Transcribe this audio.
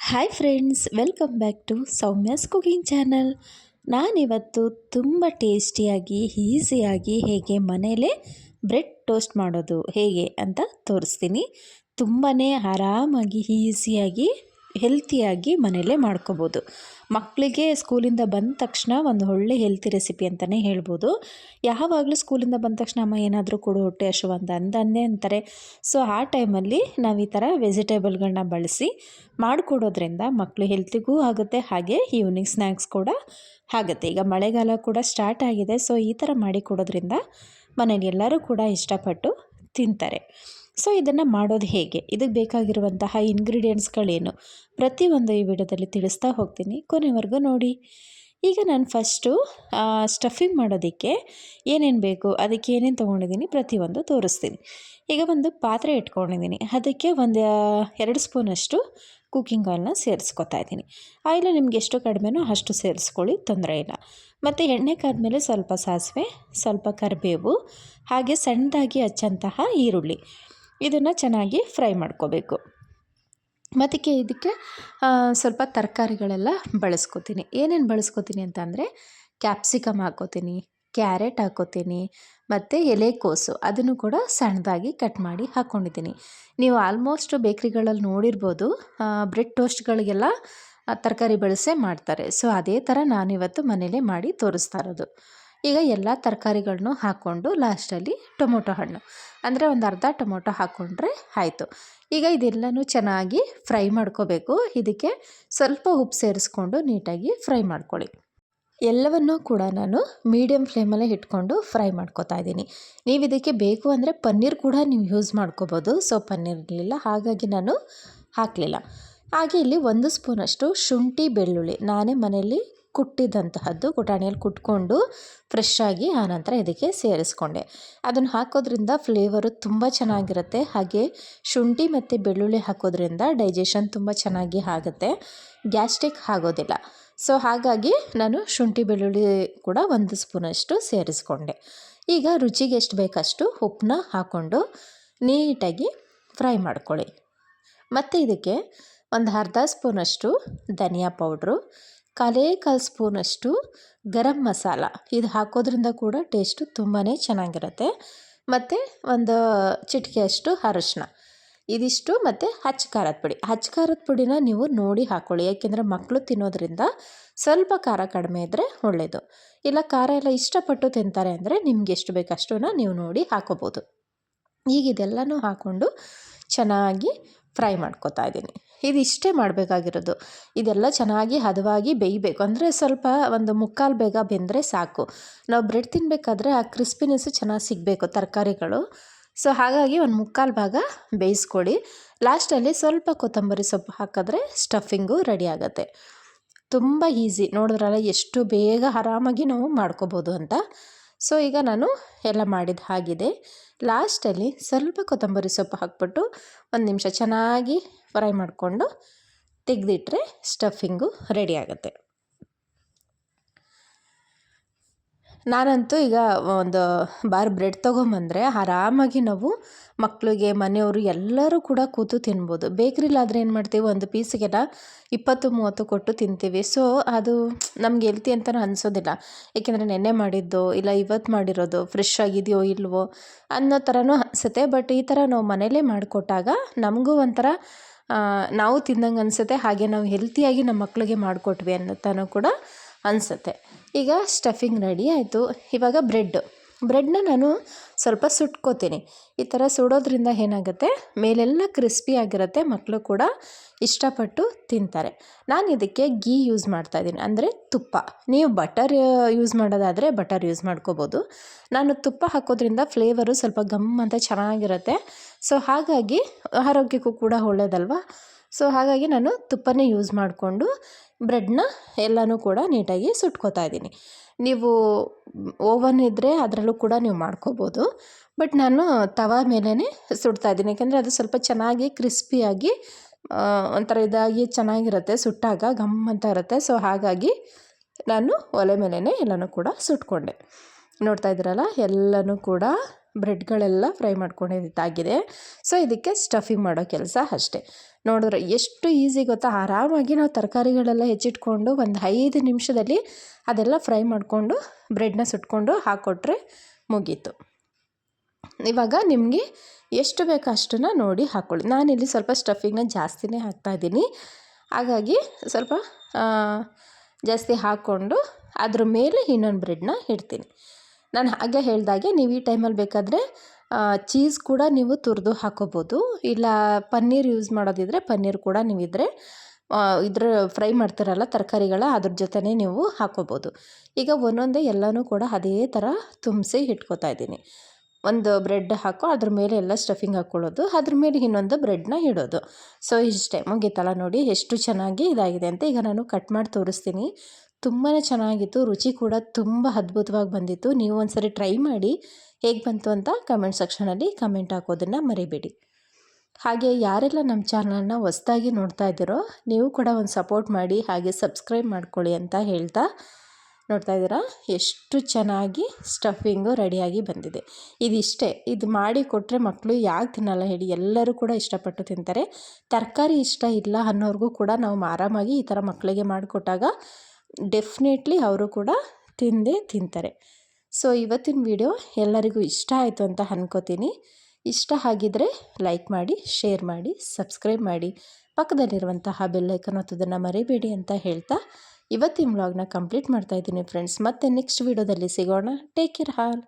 Hi friends, welcome back to Soumya's cooking channel. ನಾನಿವತ್ತು ತುಂಬ ಟೇಸ್ಟಿಯಾಗಿ ಈಸಿಯಾಗಿ ಹೇಗೆ ಮನೇಲೇ ಬ್ರೆಡ್ ಟೋಸ್ಟ್ ಮಾಡೋದು ಹೇಗೆ ಅಂತ ತೋರಿಸ್ತೀನಿ. ತುಂಬಾ ಆರಾಮಾಗಿ ಈಸಿಯಾಗಿ ಹೆಲ್ತಿಯಾಗಿ ಮನೇಲೇ ಮಾಡ್ಕೋಬೋದು. ಮಕ್ಕಳಿಗೆ ಸ್ಕೂಲಿಂದ ಬಂದ ತಕ್ಷಣ ಒಂದು ಒಳ್ಳೆ ಹೆಲ್ತಿ ರೆಸಿಪಿ ಅಂತಲೇ ಹೇಳ್ಬೋದು. ಯಾವಾಗಲೂ ಸ್ಕೂಲಿಂದ ಬಂದ ತಕ್ಷಣ ಅಮ್ಮ ಏನಾದರೂ ಕೊಡು ಹೊಟ್ಟೆ ಹಸಿವು ಅಂತ ಅಂದೇ ಅಂತಾರೆ. ಸೊ ಆ ಟೈಮಲ್ಲಿ ನಾವು ಈ ಥರ ವೆಜಿಟೇಬಲ್ಗಳನ್ನ ಬಳಸಿ ಮಾಡಿಕೊಡೋದ್ರಿಂದ ಮಕ್ಕಳು ಹೆಲ್ತಿಗೂ ಆಗುತ್ತೆ, ಹಾಗೆ ಈವ್ನಿಂಗ್ ಸ್ನ್ಯಾಕ್ಸ್ ಕೂಡ ಆಗುತ್ತೆ. ಈಗ ಮಳೆಗಾಲ ಕೂಡ ಸ್ಟಾರ್ಟ್ ಆಗಿದೆ. ಸೊ ಈ ಥರ ಮಾಡಿಕೊಡೋದ್ರಿಂದ ಮನೇಲಿ ಎಲ್ಲರೂ ಕೂಡ ಇಷ್ಟಪಟ್ಟು ತಿಂತಾರೆ. ಸೊ ಇದನ್ನು ಮಾಡೋದು ಹೇಗೆ, ಇದಕ್ಕೆ ಬೇಕಾಗಿರುವಂತಹ ಇಂಗ್ರೀಡಿಯೆಂಟ್ಸ್ಗಳೇನು ಪ್ರತಿಯೊಂದು ಈ ವಿಡಿಯೋದಲ್ಲಿ ತಿಳಿಸ್ತಾ ಹೋಗ್ತೀನಿ, ಕೊನೆವರೆಗೂ ನೋಡಿ. ಈಗ ನಾನು ಫಸ್ಟು ಸ್ಟಫಿಂಗ್ ಮಾಡೋದಕ್ಕೆ ಏನೇನು ಬೇಕು, ಅದಕ್ಕೆ ಏನೇನು ತೊಗೊಂಡಿದ್ದೀನಿ ಪ್ರತಿಯೊಂದು ತೋರಿಸ್ತೀನಿ. ಈಗ ಒಂದು ಪಾತ್ರೆ ಇಟ್ಕೊಂಡಿದ್ದೀನಿ, ಅದಕ್ಕೆ ಒಂದು 2 ಸ್ಪೂನಷ್ಟು ಕುಕ್ಕಿಂಗ್ ಆಯಿಲ್ನ ಸೇರಿಸ್ಕೊತಾ ಇದ್ದೀನಿ. ಆಯಿಲ್ ನಿಮ್ಗೆ ಎಷ್ಟು ಕಡಿಮೆನೋ ಅಷ್ಟು ಸೇರಿಸ್ಕೊಳ್ಳಿ, ತೊಂದರೆ ಇಲ್ಲ. ಮತ್ತು ಎಣ್ಣೆ ಕಾದ್ಮೇಲೆ ಸ್ವಲ್ಪ ಸಾಸಿವೆ, ಸ್ವಲ್ಪ ಕರಿಬೇವು, ಹಾಗೆ ಸಣ್ಣದಾಗಿ ಹಚ್ಚಂತಹ ಈರುಳ್ಳಿ, ಇದನ್ನು ಚೆನ್ನಾಗಿ ಫ್ರೈ ಮಾಡ್ಕೋಬೇಕು. ಮತ್ತು ಇದಕ್ಕೆ ಸ್ವಲ್ಪ ತರಕಾರಿಗಳೆಲ್ಲ ಬಳಸ್ಕೊತೀನಿ. ಏನೇನು ಬಳಸ್ಕೊತೀನಿ ಅಂತಂದರೆ ಕ್ಯಾಪ್ಸಿಕಮ್ ಹಾಕ್ಕೋತೀನಿ, ಕ್ಯಾರೆಟ್ ಹಾಕ್ಕೋತೀನಿ, ಮತ್ತು ಎಲೆಕೋಸು ಅದನ್ನು ಕೂಡ ಸಣ್ಣದಾಗಿ ಕಟ್ ಮಾಡಿ ಹಾಕ್ಕೊಂಡಿದ್ದೀನಿ. ನೀವು ಆಲ್ಮೋಸ್ಟ್ ಬೇಕ್ರಿಗಳಲ್ಲಿ ನೋಡಿರ್ಬೋದು, ಬ್ರೆಡ್ ಟೋಸ್ಟ್ಗಳಿಗೆಲ್ಲ ತರಕಾರಿ ಬಳಸೇ ಮಾಡ್ತಾರೆ. ಸೊ ಅದೇ ಥರ ನಾನಿವತ್ತು ಮನೇಲೇ ಮಾಡಿ ತೋರಿಸ್ತಾ ಇರೋದು. ಈಗ ಎಲ್ಲ ತರಕಾರಿಗಳನ್ನೂ ಹಾಕ್ಕೊಂಡು ಲಾಸ್ಟಲ್ಲಿ ಟೊಮೊಟೊ ಹಣ್ಣು ಅಂದರೆ ಒಂದು ಅರ್ಧ ಟೊಮೊಟೊ ಹಾಕ್ಕೊಂಡ್ರೆ ಆಯಿತು. ಈಗ ಇದೆಲ್ಲನೂ ಚೆನ್ನಾಗಿ ಫ್ರೈ ಮಾಡ್ಕೋಬೇಕು. ಇದಕ್ಕೆ ಸ್ವಲ್ಪ ಉಪ್ಪು ಸೇರಿಸ್ಕೊಂಡು ನೀಟಾಗಿ ಫ್ರೈ ಮಾಡ್ಕೊಳ್ಳಿ. ಎಲ್ಲವನ್ನೂ ಕೂಡ ನಾನು ಮೀಡಿಯಮ್ ಫ್ಲೇಮಲ್ಲೇ ಇಟ್ಕೊಂಡು ಫ್ರೈ ಮಾಡ್ಕೊತಾ ಇದ್ದೀನಿ. ನೀವು ಇದಕ್ಕೆ ಬೇಕು ಅಂದರೆ ಪನ್ನೀರ್ ಕೂಡ ನೀವು ಯೂಸ್ ಮಾಡ್ಕೋಬೋದು. ಸೊ ಪನ್ನೀರ್ ಇರಲಿಲ್ಲ, ಹಾಗಾಗಿ ನಾನು ಹಾಕಲಿಲ್ಲ. ಹಾಗೆ ಇಲ್ಲಿ 1 ಸ್ಪೂನಷ್ಟು ಶುಂಠಿ ಬೆಳ್ಳುಳ್ಳಿ ನಾನೇ ಮನೆಯಲ್ಲಿ ಕುಟ್ಟಿದಂತಹದ್ದು, ಕುಟಾಣಿಯಲ್ಲಿ ಕುಟ್ಕೊಂಡು ಫ್ರೆಶ್ ಆಗಿ ಆನಂತರ ಇದಕ್ಕೆ ಸೇರಿಸ್ಕೊಂಡೆ. ಅದನ್ನು ಹಾಕೋದ್ರಿಂದ ಫ್ಲೇವರು ತುಂಬ ಚೆನ್ನಾಗಿರುತ್ತೆ. ಹಾಗೆ ಶುಂಠಿ ಮತ್ತು ಬೆಳ್ಳುಳ್ಳಿ ಹಾಕೋದ್ರಿಂದ ಡೈಜೆಷನ್ ತುಂಬ ಚೆನ್ನಾಗಿ ಆಗುತ್ತೆ, ಗ್ಯಾಸ್ಟ್ರಿಕ್ ಆಗೋದಿಲ್ಲ. ಸೊ ಹಾಗಾಗಿ ನಾನು ಶುಂಠಿ ಬೆಳ್ಳುಳ್ಳಿ ಕೂಡ 1 ಸ್ಪೂನಷ್ಟು ಸೇರಿಸ್ಕೊಂಡೆ. ಈಗ ರುಚಿಗೆ ಎಷ್ಟು ಬೇಕಷ್ಟು ಉಪ್ಪನ್ನ ಹಾಕ್ಕೊಂಡು ನೀಟಾಗಿ ಫ್ರೈ ಮಾಡ್ಕೊಳ್ಳಿ. ಮತ್ತು ಇದಕ್ಕೆ ಒಂದು ಅರ್ಧ ಸ್ಪೂನಷ್ಟು ಧನಿಯಾ ಪೌಡ್ರು, 1/4 ಸ್ಪೂನಷ್ಟು ಗರಂ ಮಸಾಲ, ಇದು ಹಾಕೋದ್ರಿಂದ ಕೂಡ ಟೇಸ್ಟು ತುಂಬಾ ಚೆನ್ನಾಗಿರುತ್ತೆ. ಮತ್ತು ಒಂದು ಚಿಟಿಕೆಯಷ್ಟು ಅರಶಿನ, ಇದಿಷ್ಟು. ಮತ್ತು ಹಚ್ಚ ಖಾರದ ಪುಡಿ, ಹಚ್ಚ ಖಾರದ ಪುಡಿನ ನೀವು ನೋಡಿ ಹಾಕ್ಕೊಳ್ಳಿ, ಯಾಕೆಂದರೆ ಮಕ್ಕಳು ತಿನ್ನೋದ್ರಿಂದ ಸ್ವಲ್ಪ ಖಾರ ಕಡಿಮೆ ಇದ್ದರೆ ಒಳ್ಳೆಯದು. ಇಲ್ಲ ಖಾರ ಎಲ್ಲ ಇಷ್ಟಪಟ್ಟು ತಿಂತಾರೆ ಅಂದರೆ ನಿಮ್ಗೆ ಎಷ್ಟು ಬೇಕಷ್ಟನ್ನು ನೀವು ನೋಡಿ ಹಾಕೋಬೋದು. ಈಗ ಇದೆಲ್ಲನೂ ಹಾಕ್ಕೊಂಡು ಚೆನ್ನಾಗಿ ಫ್ರೈ ಮಾಡ್ಕೊತಾ ಇದ್ದೀನಿ. ಇದಿಷ್ಟೇ ಮಾಡಬೇಕಾಗಿರೋದು. ಇದೆಲ್ಲ ಚೆನ್ನಾಗಿ ಹದವಾಗಿ ಬೇಯಬೇಕು, ಅಂದರೆ ಸ್ವಲ್ಪ ಒಂದು 3/4 ಬೇಗ ಬೆಂದರೆ ಸಾಕು. ನಾವು ಬ್ರೆಡ್ ತಿನ್ನಬೇಕಾದ್ರೆ ಆ ಕ್ರಿಸ್ಪಿನೆಸ್ಸು ಚೆನ್ನಾಗಿ ಸಿಗಬೇಕು ತರಕಾರಿಗಳು. ಸೊ ಹಾಗಾಗಿ ಒಂದು 3/4 ಭಾಗ ಬೇಯಿಸ್ಕೊಳ್ಳಿ. ಲಾಸ್ಟಲ್ಲಿ ಸ್ವಲ್ಪ ಕೊತ್ತಂಬರಿ ಸೊಪ್ಪು ಹಾಕಿದ್ರೆ ಸ್ಟಫಿಂಗು ರೆಡಿ ಆಗುತ್ತೆ. ತುಂಬ ಈಸಿ, ನೋಡಿದ್ರಲ್ಲ ಎಷ್ಟು ಬೇಗ ಆರಾಮಾಗಿ ನಾವು ಮಾಡ್ಕೋಬೋದು ಅಂತ. ಸೊ ಈಗ ನಾನು ಎಲ್ಲ ಮಾಡಿದ ಹಾಗಿದೆ. ಲಾಸ್ಟಲ್ಲಿ ಸ್ವಲ್ಪ ಕೊತ್ತಂಬರಿ ಸೊಪ್ಪು ಹಾಕ್ಬಿಟ್ಟು 1 ನಿಮಿಷ ಚೆನ್ನಾಗಿ ಫ್ರೈ ಮಾಡಿಕೊಂಡು ತೆಗೆದಿಟ್ರೆ ಸ್ಟಫಿಂಗು ರೆಡಿ ಆಗುತ್ತೆ. ನಾನಂತೂ ಈಗ ಒಂದು ಬಾರ್ ಬ್ರೆಡ್ ತೊಗೊಂಬಂದರೆ ಆರಾಮಾಗಿ ನಾವು ಮಕ್ಕಳಿಗೆ, ಮನೆಯವರು ಎಲ್ಲರೂ ಕೂಡ ಕೂತು ತಿನ್ಬೋದು. ಬೇಕ್ರಿಲಾದರೆ ಏನು ಮಾಡ್ತೀವಿ, ಒಂದು ಪೀಸಿಗೆಲ್ಲ 20-30 ಕೊಟ್ಟು ತಿಂತೀವಿ. ಸೊ ಅದು ನಮ್ಗೆ ಹೆಲ್ತಿ ಅಂತಲೂ ಅನಿಸೋದಿಲ್ಲ, ಏಕೆಂದರೆ ನೆನ್ನೆ ಮಾಡಿದ್ದು ಇಲ್ಲ ಇವತ್ತು ಮಾಡಿರೋದು ಫ್ರೆಶ್ ಆಗಿದೆಯೋ ಇಲ್ವೋ ಅನ್ನೋ ಥರನೂ ಅನಿಸುತ್ತೆ. ಬಟ್ ಈ ಥರ ನಾವು ಮನೇಲೇ ಮಾಡಿಕೊಟ್ಟಾಗ ನಮಗೂ ಒಂಥರ ನಾವು ತಿಂದಂಗೆ ಅನಿಸುತ್ತೆ, ಹಾಗೆ ನಾವು ಹೆಲ್ತಿಯಾಗಿ ನಮ್ಮ ಮಕ್ಕಳಿಗೆ ಮಾಡಿಕೊಟ್ವಿ ಅನ್ನೋತನೂ ಕೂಡ ಅನಿಸುತ್ತೆ. ಈಗ ಸ್ಟಫಿಂಗ್ ರೆಡಿ ಆಯಿತು. ಇವಾಗ ಬ್ರೆಡ್ನ ನಾನು ಸ್ವಲ್ಪ ಸುಟ್ಕೋತೀನಿ. ಈ ಥರ ಸುಡೋದ್ರಿಂದ ಏನಾಗುತ್ತೆ, ಮೇಲೆಲ್ಲ ಕ್ರಿಸ್ಪಿ ಆಗಿರುತ್ತೆ, ಮಕ್ಕಳು ಕೂಡ ಇಷ್ಟಪಟ್ಟು ತಿಂತಾರೆ. ನಾನು ಇದಕ್ಕೆ ಗೀ ಯೂಸ್ ಮಾಡ್ತಾಯಿದ್ದೀನಿ, ಅಂದರೆ ತುಪ್ಪ. ನೀವು ಬಟರ್ ಯೂಸ್ ಮಾಡೋದಾದರೆ ಬಟರ್ ಯೂಸ್ ಮಾಡ್ಕೋಬೋದು. ನಾನು ತುಪ್ಪ ಹಾಕೋದ್ರಿಂದ ಫ್ಲೇವರು ಸ್ವಲ್ಪ ಗಮ್ ಅಂತ ಚೆನ್ನಾಗಿರುತ್ತೆ. ಸೊ ಹಾಗಾಗಿ ಆರೋಗ್ಯಕ್ಕೂ ಕೂಡ ಒಳ್ಳೆಯದಲ್ವ. ಸೊ ಹಾಗಾಗಿ ನಾನು ತುಪ್ಪನೇ ಯೂಸ್ ಮಾಡಿಕೊಂಡು ಬ್ರೆಡ್ನ ಎಲ್ಲನೂ ಕೂಡ ನೀಟಾಗಿ ಸುಟ್ಕೋತಾ ಇದ್ದೀನಿ. ನೀವು ಓವನ್ ಇದ್ದರೆ ಅದರಲ್ಲೂ ಕೂಡ ನೀವು ಮಾಡ್ಕೋಬೋದು. ಬಟ್ ನಾನು ತವಾ ಮೇಲೇ ಸುಡ್ತಾಯಿದ್ದೀನಿ, ಯಾಕೆಂದರೆ ಅದು ಸ್ವಲ್ಪ ಚೆನ್ನಾಗಿ ಕ್ರಿಸ್ಪಿಯಾಗಿ ಒಂಥರ ಇದಾಗಿ ಚೆನ್ನಾಗಿರುತ್ತೆ, ಸುಟ್ಟಾಗ ಗಮ್ ಅಂತ ಇರುತ್ತೆ. ಸೊ ಹಾಗಾಗಿ ನಾನು ಒಲೆ ಮೇಲೇ ಎಲ್ಲನೂ ಕೂಡ ಸುಟ್ಕೊಂಡೆ. ನೋಡ್ತಾ ಇದ್ದೀರಲ್ಲ, ಎಲ್ಲನೂ ಕೂಡ ಬ್ರೆಡ್ಗಳೆಲ್ಲ ಫ್ರೈ ಮಾಡ್ಕೊಂಡಿದ್ದಾಗಿದೆ. ಸೊ ಇದಕ್ಕೆ ಸ್ಟಫಿಂಗ್ ಮಾಡೋ ಕೆಲಸ ಅಷ್ಟೇ. ನೋಡಿದ್ರೆ ಎಷ್ಟು ಈಸಿ ಗೊತ್ತಾ, ಆರಾಮಾಗಿ ನಾವು ತರಕಾರಿಗಳೆಲ್ಲ ಹೆಚ್ಚಿಟ್ಕೊಂಡು ಒಂದು 5 ನಿಮಿಷದಲ್ಲಿ ಅದೆಲ್ಲ ಫ್ರೈ ಮಾಡಿಕೊಂಡು ಬ್ರೆಡ್ನ ಸುಟ್ಕೊಂಡು ಹಾಕ್ಕೊಟ್ರೆ ಮುಗೀತು. ಇವಾಗ ನಿಮಗೆ ಎಷ್ಟು ಬೇಕೋ ಅಷ್ಟನ್ನು ನೋಡಿ ಹಾಕ್ಕೊಳ್ಳಿ. ನಾನಿಲ್ಲಿ ಸ್ವಲ್ಪ ಸ್ಟಫಿಂಗ್ನ ಜಾಸ್ತಿನೇ ಹಾಕ್ತಾಯಿದ್ದೀನಿ, ಹಾಗಾಗಿ ಸ್ವಲ್ಪ ಜಾಸ್ತಿ ಹಾಕ್ಕೊಂಡು ಅದ್ರ ಮೇಲೆ ಇನ್ನೊಂದು ಬ್ರೆಡ್ನ ಇಡ್ತೀನಿ. ನಾನು ಹಾಗೆ ಹೇಳ್ದಾಗೆ ನೀವು ಈ ಟೈಮಲ್ಲಿ ಬೇಕಾದರೆ ಚೀಸ್ ಕೂಡ ನೀವು ತುರಿದು ಹಾಕೋಬೋದು, ಇಲ್ಲ ಪನ್ನೀರ್ ಯೂಸ್ ಮಾಡೋದಿದ್ರೆ ಪನ್ನೀರ್ ಕೂಡ ನೀವಿದ್ರೆ ಇದ್ರ ಫ್ರೈ ಮಾಡ್ತಿರಲ್ಲ ತರಕಾರಿಗಳ ಅದ್ರ ಜೊತೆನೇ ನೀವು ಹಾಕೋಬೋದು. ಈಗ ಒಂದೊಂದೇ ಎಲ್ಲನೂ ಕೂಡ ಅದೇ ಥರ ತುಂಬಿಸಿ ಇಟ್ಕೋತಾ ಇದ್ದೀನಿ. ಒಂದು ಬ್ರೆಡ್ ಹಾಕೋ ಅದ್ರ ಮೇಲೆ ಎಲ್ಲ ಸ್ಟಫಿಂಗ್ ಹಾಕ್ಕೊಳ್ಳೋದು, ಅದ್ರ ಮೇಲೆ ಇನ್ನೊಂದು ಬ್ರೆಡ್ನ ಇಡೋದು. ಸೊ ಇಷ್ಟೇ, ಮುಗೀತಲ್ಲ. ನೋಡಿ ಎಷ್ಟು ಚೆನ್ನಾಗಿ ಇದಾಗಿದೆ ಅಂತ. ಈಗ ನಾನು ಕಟ್ ಮಾಡಿ ತೋರಿಸ್ತೀನಿ. ತುಂಬಾ ಚೆನ್ನಾಗಿತ್ತು, ರುಚಿ ಕೂಡ ತುಂಬ ಅದ್ಭುತವಾಗಿ ಬಂದಿತ್ತು. ನೀವು ಒಂದ್ಸರಿ ಟ್ರೈ ಮಾಡಿ ಹೇಗೆ ಬಂತು ಅಂತ ಕಮೆಂಟ್ ಸೆಕ್ಷನಲ್ಲಿ ಕಮೆಂಟ್ ಹಾಕೋದನ್ನು ಮರಿಬೇಡಿ. ಹಾಗೆ ಯಾರೆಲ್ಲ ನಮ್ಮ ಚಾನಲ್ನ ಹೊಸದಾಗಿ ನೋಡ್ತಾ ಇದ್ದೀರೋ ನೀವು ಕೂಡ ಒಂದು ಸಪೋರ್ಟ್ ಮಾಡಿ, ಹಾಗೆ ಸಬ್ಸ್ಕ್ರೈಬ್ ಮಾಡ್ಕೊಳ್ಳಿ ಅಂತ ಹೇಳ್ತಾ, ನೋಡ್ತಾ ಇದ್ದೀರಾ ಎಷ್ಟು ಚೆನ್ನಾಗಿ ಸ್ಟಫಿಂಗು ರೆಡಿಯಾಗಿ ಬಂದಿದೆ. ಇದಿಷ್ಟೇ, ಇದು ಮಾಡಿ ಕೊಟ್ಟರೆ ಮಕ್ಕಳು ಯಾಕೆ ತಿನ್ನಲ್ಲ ಹೇಳಿ, ಎಲ್ಲರೂ ಕೂಡ ಇಷ್ಟಪಟ್ಟು ತಿಂತಾರೆ. ತರಕಾರಿ ಇಷ್ಟ ಇಲ್ಲ ಅನ್ನೋರಿಗೂ ಕೂಡ ನಾವು ಆರಾಮಾಗಿ ಈ ಥರ ಮಕ್ಕಳಿಗೆ ಮಾಡಿಕೊಟ್ಟಾಗ ಡೆಫಿನೆಟ್ಲಿ ಅವರು ಕೂಡ ತಿಂದೇ ತಿಂತಾರೆ. ಸೊ ಇವತ್ತಿನ ವಿಡಿಯೋ ಎಲ್ಲರಿಗೂ ಇಷ್ಟ ಆಯಿತು ಅಂತ ಅನ್ಕೋತೀನಿ. ಇಷ್ಟ ಆಗಿದ್ದರೆ ಲೈಕ್ ಮಾಡಿ, ಶೇರ್ ಮಾಡಿ, ಸಬ್ಸ್ಕ್ರೈಬ್ ಮಾಡಿ, ಪಕ್ಕದಲ್ಲಿರುವಂತಹ ಬೆಲ್ಲೈಕನ್ ಒತ್ತೋದನ್ನು ಮರಿಬೇಡಿ ಅಂತ ಹೇಳ್ತಾ ಇವತ್ತಿನ ವ್ಲಾಗ್ನ ಕಂಪ್ಲೀಟ್ ಮಾಡ್ತಾಯಿದ್ದೀನಿ ಫ್ರೆಂಡ್ಸ್. ಮತ್ತೆ ನೆಕ್ಸ್ಟ್ ವಿಡಿಯೋದಲ್ಲಿ ಸಿಗೋಣ. Take care all.